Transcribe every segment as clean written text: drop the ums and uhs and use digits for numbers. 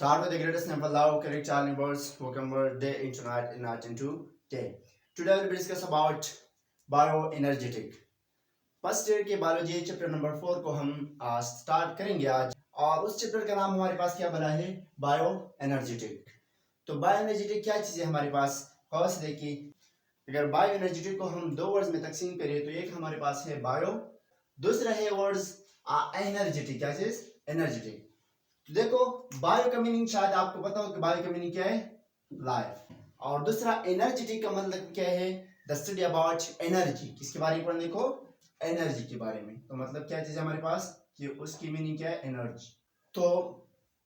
Start with the greatest name of Allah, correct all numbers who convert day into night and night into day. Today we will discuss about bioenergetic. First year के biology chapter number 4 को हम start करेंगे आज, और उस chapter का नाम हमारे पास क्या बना है, बायो एनर्जेटिक। तो बायो एनर्जेटिक क्या चीज़ है हमारे पास, गौर से देखिए। अगर बायो एनर्जेटिक को हम दो वर्ड्स में तकसीम करें तो एक हमारे पास है बायो, दूसरा है वर्ड्स एनर्जेटिक। क्या चीज़, एनर्जेटिक। तो देखो, बायो का मीनिंग शायद आपको पता हो कि बायो का मीनिंग क्या है, लाइफ। और दूसरा एनर्जेटिक का मतलब क्या है, द स्टडी अबाउट एनर्जी। किसके बारे में पढ़ने को, एनर्जी के बारे में। तो मतलब क्या चीज है हमारे पास कि उसकी मीनिंग क्या है, एनर्जी। तो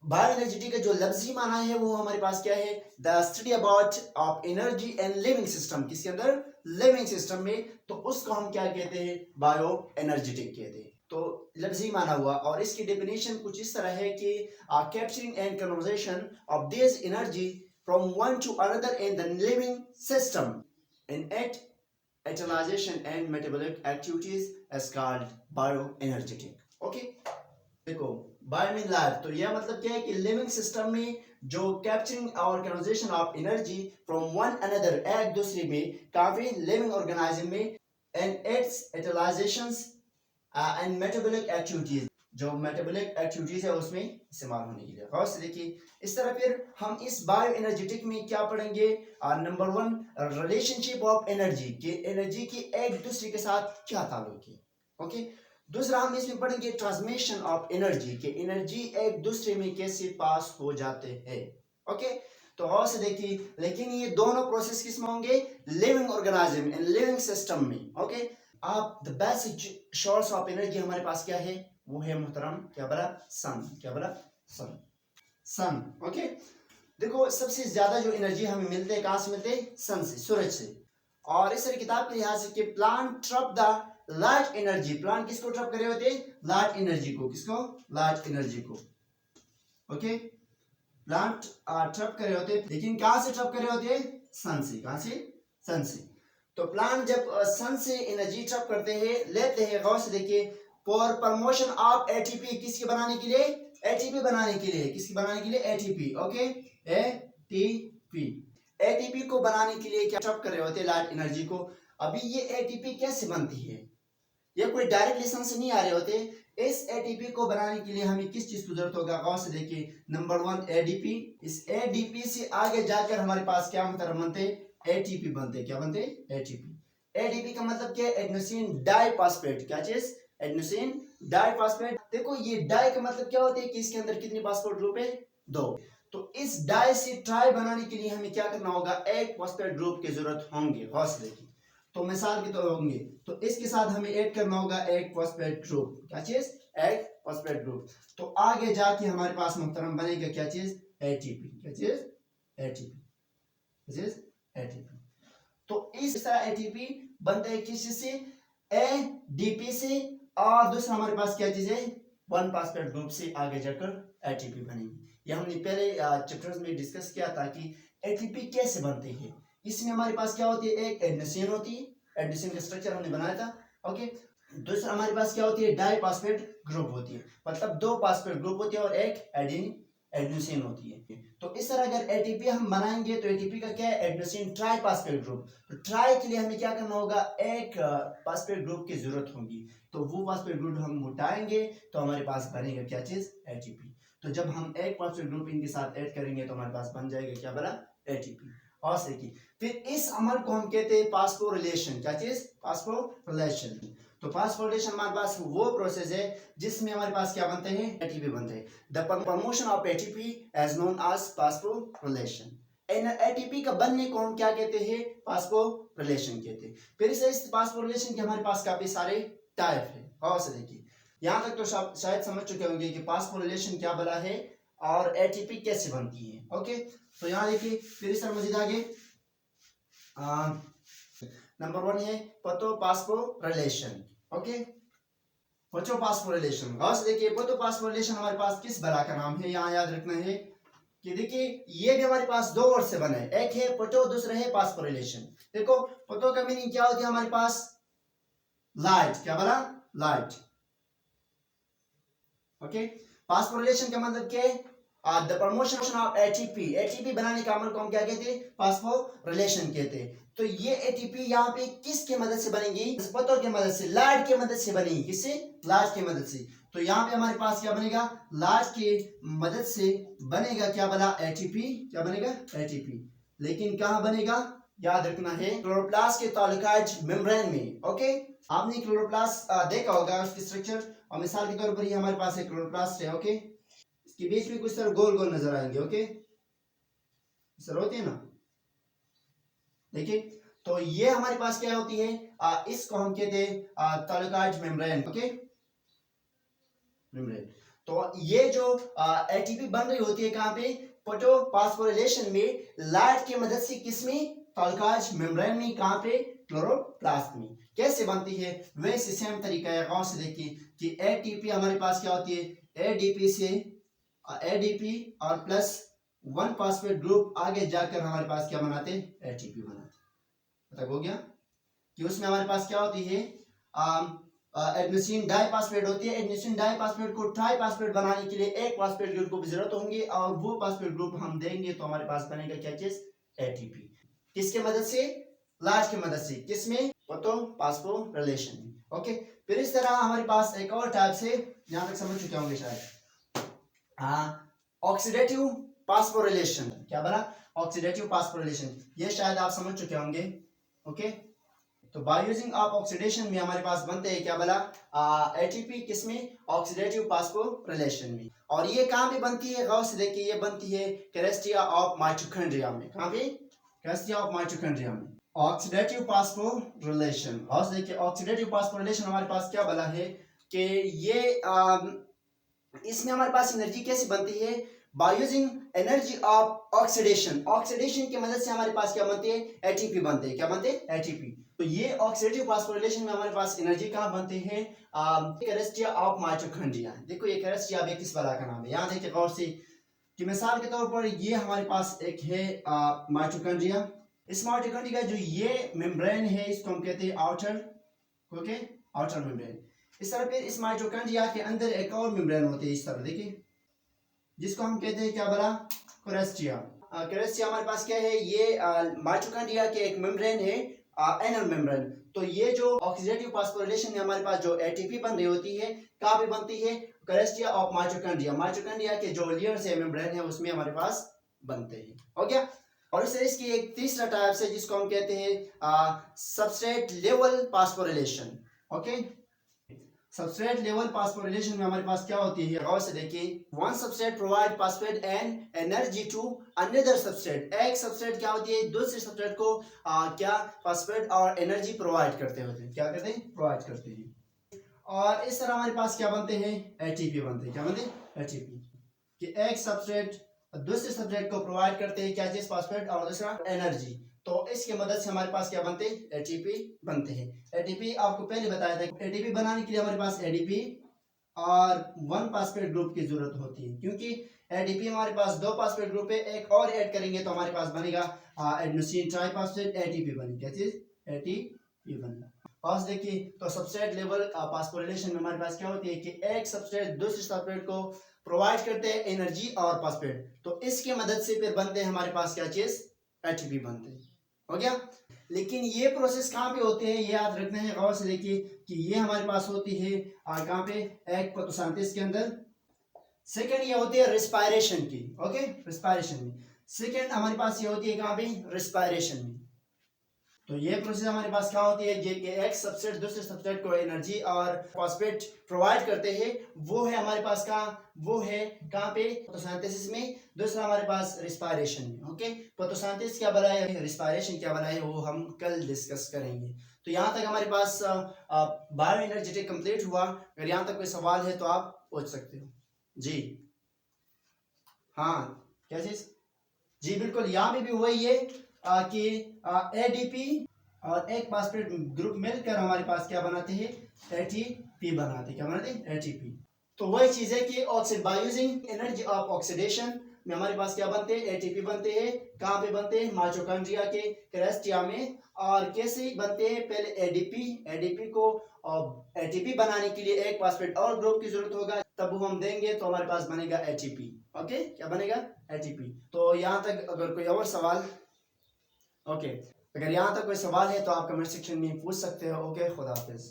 बायो एनर्जेटिक का जो लफ्जी माना है वो हमारे पास क्या है, the study about of energy and living system. किसके अंदर, लिविंग सिस्टम में। तो उसको हम क्या कहते हैं, बायो एनर्जेटिक कहते हैं। तो लफ्जी माना हुआ, और इसकी डेफिनेशन कुछ इस तरह है कि capturing and conversation of this energy from one to another in the living system in at utilization and metabolic activities is called bioenergetic। Okay, देखो बायो मीन लाइफ, तो यह मतलब क्या है कि लिविंग सिस्टम में जो कैप्चरिंग और conversation of energy from one another, एक दूसरे में, काफी लिविंग ऑर्गेनिज्म में, and it's utilisations and metabolic activities, जो मेटाबॉलिक एक्टिविटीज है उसमें इस्तेमाल होने के लिए। गौर से देखिए, इस तरह फिर हम इस बायो एनर्जेटिक में क्या पढ़ेंगे, नंबर 1 रिलेशनशिप ऑफ एनर्जी, कि एनर्जी की एक दूसरे के साथ क्या ताल्लुक है। ओके, दूसरा हम इसमें पढ़ेंगे ट्रांसमिशन ऑफ एनर्जी, कि एनर्जी एक दूसरे में कैसे पास हो जाते हैं। ओके, तो गौर से देखिए, लेकिन ये दोनों प्रोसेस किस में होंगे, living organism and living system में। ओके, आप the basic source of energy हमारे पास क्या है, वो है मुहतरम, क्या बोला, सन। क्या बोला, सन। सन। ओके, देखो सबसे ज्यादा जो एनर्जी हमें मिलते हैं कहां से मिलते हैं, सन से, सूरज से। और इस किताब के लिहाज से कि plant trap the light energy, plant किसको ट्रप करे होते हैं, लाइट एनर्जी को। किसको, लाइट एनर्जी को। ओके, प्लांट ट्रप करे होते हैं, लेकिन कहां से ट्रप करे होते हैं, सन से। कहां से, सन से। तो प्लांट जब सन से एनर्जी ट्रप करते हैं, लेते हैं, गौर से देखिए, फॉर प्रमोशन ऑफ एटीपी, किसके बनाने के लिए, एटीपी बनाने के लिए। किसके बनाने के लिए, एटीपी। ओके, एटीपी, एटीपी को बनाने के लिए क्या ट्रप कर रहे होते हैं, लाइट एनर्जी को। अभी ये एटीपी कैसे बनती है, ये कोई डायरेक्ट लिसन से नहीं आ रहे होते। इस एटीपी को बनाने के लिए हमें किस चीज की जरूरत होगा, गौर से देखिए, नंबर 1 एडीपी। इस एडीपी से आगे जाकर हमारे पास क्या बनते, एटीपी बनते। क्या बनते, एटीपी। एडीपी का मतलब क्या है, एडेनोसिन डाइफॉस्फेट। क्या चीज, एडेनोसिन डाइफॉस्फेट। देखो ये डाई का मतलब क्या होता है कि इसके अंदर कितने फॉस्फेट ग्रुप है, 2। तो इस डाई से ट्राई बनाने के लिए हमें क्या करना होगा, एक फॉस्फेट ग्रुप की जरूरत होंगे। गौर से देखिए, तो मिसाल के तौर होंगे, तो इसके साथ हमें ऐड करना होगा एक फॉस्फेट ग्रुप। क्या चीज, एक फॉस्फेट ग्रुप। तो आगे जाके हमारे पास मुहतरम बनेगा क्या चीज, एटीपी। क्या चीज, एटीपी। एटीपी। तो इस तरह एटीपी बनता है किस से, एडीपी से, और दूसरा हमारे पास क्या चीज है, 1 फॉस्फेट ग्रुप से आगे जाकर एटीपी बनेगी। ये हमने पहले चैप्टर्स में डिस्कस किया था कि एटीपी कैसे बनती है। इसमें हमारे पास क्या होती है, एक एडेनोसिन होती है, एडेनोसिन का स्ट्रक्चर हमने बनाया था। ओके, दूसरा हमारे पास क्या होती है, डाइफॉस्फेट ग्रुप होती है, मतलब 2 फॉस्फेट ग्रुप होती है, और एक एडेनोसिन होती है। तो इस तरह अगर एटीपी हम बनाएंगे तो एटीपी का क्या है, एडेनोसिन ट्राइफॉस्फेट ग्रुप। तो ट्राई के लिए हमें क्या करना होगा, एक फॉस्फेट ग्रुप की जरूरत होगी। तो वो फॉस्फेट ग्रुप हम उठाएंगे तो हमारे पास बनेगा क्या चीज, एटीपी। तो जब हम एक फॉस्फेट ग्रुप इनके साथ ऐड करेंगे तो हमारे पास बन जाएगा क्या बना, एटीपी। और से फिर इस अमल को हम कहते हैं फास्फोरिलेशन। क्या चीज, फास्फोरिलेशन। तो फास्फोरिलेशन हमारे पास वो प्रोसेस है जिसमें हमारे पास क्या बनते हैं, एटीपी बनते हैं। The promotion of ATP as known as phosphorylation. ATP का बनने को हम क्या कहते हैं, फास्फोरिलेशन कहते हैं। फिर इस फास्फोरिलेशन के हमारे पास काफी सारे टाइप है। और से देखिए, यहां तक तो शायद समझ चुके होंगे कि फास्फोरिलेशन क्या बना है और एटीपी कैसे बनती है। ओके, तो यहाँ देखिए, फिर इस तरह मजीद आगे नंबर 1 है फोटोफॉस्फोरिलेशन। Okay, photophosphorylation. गौर से देखिए, फोटोफॉस्फोरिलेशन हमारे पास किस बला का नाम है, यहाँ याद रखना है कि देखिए ये भी हमारे पास 2 वर्ड से बना है, एक है फोटो, दूसरा है फास्फोरिलेशन। देखो फोटो का मीनिंग क्या होती है हमारे पास, लाइट। क्या बना, लाइट। ओके, फास्फोरिलेशन का मतलब क्या है, the promotion of ATP, ATP बनाने का अमल को हम क्या कहते हैं? फास्फोरिलेशन कहते हैं। तो ये एटीपी यहाँ पे किसके मदद से बनेगी? वनस्पतों की मदद से, लार्ड की मदद से बनेगी। किससे? लार्ड की मदद से। तो यहाँ पे हमारे पास क्या बनेगा? लार्ड की मदद से बनेगा क्या बना? एटीपी। क्या बनेगा? एटीपी। लेकिन कहाँ बनेगा? याद रखना है क्लोरोप्लास्ट के ताल्लुकात मेम्ब्रेन में। ओके, आपने क्लोरोप्लास्ट देखा होगा उसकी स्ट्रक्चर, और मिसाल के तौर पर ये हमारे पास एक क्लोरोप्लास्ट है। ओके, इसके बीच में कुछ तरह गोल गोल नजर आएंगे। ओके, इस तरह होती है ना, देखिए। तो ये हमारे पास क्या होती है? इसको हम कहते हैं ताल्लुकात मेम्ब्रेन। Okay, membrane. तो ये जो एटीपी बन रही होती है कहाँ पे? फोटोफॉस्फोरिलेशन में, लाइट की मदद से। किसमें? ताल्लुकात मेम्ब्रेन में। कहाँ पे? क्लोरोप्लास्ट में। कैसे बनती है? वैसे सेम तरीका है। गौर से देखिए कि एटीपी हमारे पास क्या होती है? एडीपी से, एडीपी और प्लस 1 फॉस्फेट ग्रुप आगे जाकर हमारे पास क्या बनाते हैं? एटीपी बनाते हैं। मतलब हो गया कि उसमें हमारे पास क्या होती है? एडेनोसिन डाइफॉस्फेट होती है। एडेनोसिन डाइफॉस्फेट को ट्राइफॉस्फेट बनाने के लिए एक फॉस्फेट ग्रुप की जरूरत होगी, और वो फॉस्फेट ग्रुप हम देंगे तो हमारे पास बनेगा क्या चीज? एटीपी। किसके मदद से? लार्ज की मदद से। किसमें? फोटोफॉस्फोरिलेशन में। ओके, फिर इस तरह हमारे पास एक और टाइप से, यहां तक समझ चुके होंगे शायद, ऑक्सीडेटिव फॉस्फोरिलेशन। क्या बना? Oxidative phosphorylation. ये शायद आप समझ चुके होंगे। ओके, तो बाय यूजिंग ऑफ ऑक्सीडेशन में हमारे पास बनते हैं क्या बला? एटीपी। किसमें? ऑक्सीडेटिव फॉस्फोरिलेशन में। और ये कहाँ पे बनती है? गौर से देखिए, ये बनती है कैरेस्टिया ऑफ माइटोकॉन्ड्रिया में। कहाँ पे? कैरेस्टिया ऑफ माइटोकॉन्ड्रिया में ऑक्सीडेटिव फॉस्फोरिलेशन। गौर से देखिए, ऑक्सीडेटिव फॉस्फोरिलेशन हमारे पास क्या बला है कि ये इसमें हमारे पास एनर्जी कैसे बनती है? By using energy of oxidation. Oxidation की मदद से हमारे पास क्या बनती है? एटीपी बनते हैं। क्या बनते हैं? एटीपी। तो ये ऑक्सीडेटिव फॉस्फोरिलेशन में हमारे पास एनर्जी कहाँ बनती है? कैरेस्टिया ऑफ माइटोकॉन्ड्रिया। देखो ये कैरेस्टिया अब किस बला का नाम है, यहाँ देखिए गौर से कि मिसाल के तौर पर ये हमारे पास एक है माइटोकॉन्ड्रिया। इस माइटोकॉन्ड्रिया का जो ये मेम्ब्रेन है, इसको हम कहते हैं आउटर। Okay, outer membrane. इस तरह फिर इस माइटोकॉन्ड्रिया के अंदर एक और मेम्ब्रेन होती है, इस तरह देखिए, जिसको हम कहते हैं क्या बला? कैरेस्टिया। कैरेस्टिया हमारे पास क्या है? ये माइटोकॉन्ड्रिया के एक मेम्ब्रेन है, एनल मेम्ब्रेन। तो ये जो ऑक्सीडेटिव फॉस्फोरिलेशन में हमारे पास जो एटीपी बन रही होती है, कहाँ पे बनती है? कैरेस्टिया ऑफ माइटोकॉन्ड्रिया। माइटोकॉन्ड्रिया के जो लेयर्स है, मेम्ब्रेन है, उसमें हमारे पास बनते हैं। हो गया। और इससे इसकी एक तीसरा टाइप है जिसको हम कहते हैं substrate level phosphorylation. Okay, substrate level phosphorylation में हमारे पास क्या होती है? गौर से देखिए, one substrate provide phosphate and energy to another substrate. एक सबस्ट्रेट क्या होती है? दूसरे सबस्ट्रेट को क्या फॉस्फेट और एनर्जी प्रोवाइड करते होते हैं। क्या करते हैं? प्रोवाइड करते हैं। और इस तरह हमारे पास क्या बनते हैं? एटीपी बनते हैं। क्या बनते हैं? एटीपी। कि एक सबस्ट्रेट दूसरे सबस्ट्रेट को प्रोवाइड करते हैं क्या चीज? फॉस्फेट और दूसरा एनर्जी। तो इसके मदद से हमारे पास क्या बनते हैं? एटीपी बनते हैं। एटीपी आपको पहले बताया था, एटीपी बनाने के लिए हमारे पास एडीपी और 1 फॉस्फेट ग्रुप की जरूरत होती है, क्योंकि एडीपी हमारे पास 2 फॉस्फेट ग्रुप है, एक और ऐड करेंगे तो हमारे पास बनेगा एडेनोसिन ट्राइफॉस्फेट, एटीपी बनेगी। क्या चीज? एटीपी बनेगा। और देखिए, तो सबस्ट्रेट लेवल फॉस्फोरिलेशन में हमारे पास क्या होती है कि एक सबस्ट्रेट दूसरे सबस्ट्रेट को प्रोवाइड करते हैं एनर्जी और फॉस्फेट, तो इसके मदद से फिर बनते हैं हमारे पास क्या चीज? एटीपी बनते हैं। हो गया। लेकिन ये प्रोसेस कहाँ पे होते हैं? ये याद रखना है। गौर से देखिए कि ये हमारे पास होती है कहाँ पे? एक फोटोसिंथेसिस के अंदर। सेकंड ये होती है रेस्पिरेशन की। ओके, रेस्पिरेशन में सेकंड हमारे पास ये होती है कहाँ पे? रेस्पिरेशन में। तो ये प्रोसेस हमारे पास क्या होती है? कि एक सबस्ट्रेट दूसरे सबस्ट्रेट को एनर्जी और फॉस्फेट प्रोवाइड करते हैं, वो है हमारे पास का, वो है कहाँ पे? फोटोसिंथेसिस में। दूसरा हमारे पास रेस्पिरेशन में। ओके, फोटोसिंथेसिस क्या बना है, रेस्पिरेशन क्या बना है, वो हम कल डिस्कस करेंगे। तो यहाँ तक हमारे पास बायो एनर्जेटिक कंप्लीट हुआ। अगर यहाँ तक कोई सवाल है तो आप पूछ सकते हो। जी हाँ, क्या चीज? जी बिल्कुल, यहाँ पे भी वही है कि एडीपी और एक फॉस्फेट ग्रुप मिलकर हमारे पास क्या बनाते हैं? एटीपी बनाते हैं। क्या बनाते हैं? एटीपी। तो वही चीज है कि oxide by using energy of oxidation में हमारे पास क्या बनते हैं? एटीपी बनते हैं। कहाँ पे बनते हैं? माइटोकॉन्ड्रिया के कैरेस्टिया में। और कैसे बनते हैं? पहले एडीपी, एडीपी को एटीपी बनाने के लिए एक फॉस्फेट और ग्रुप की जरूरत होगा, तब वो हम देंगे तो हमारे पास बनेगा ATP। ओके, क्या बनेगा? ATP। तो यहाँ तक अगर कोई और सवाल, ओके, अगर यहाँ तक कोई सवाल है तो आप कमेंट सेक्शन में पूछ सकते हो। ओके, खुदा हाफिज।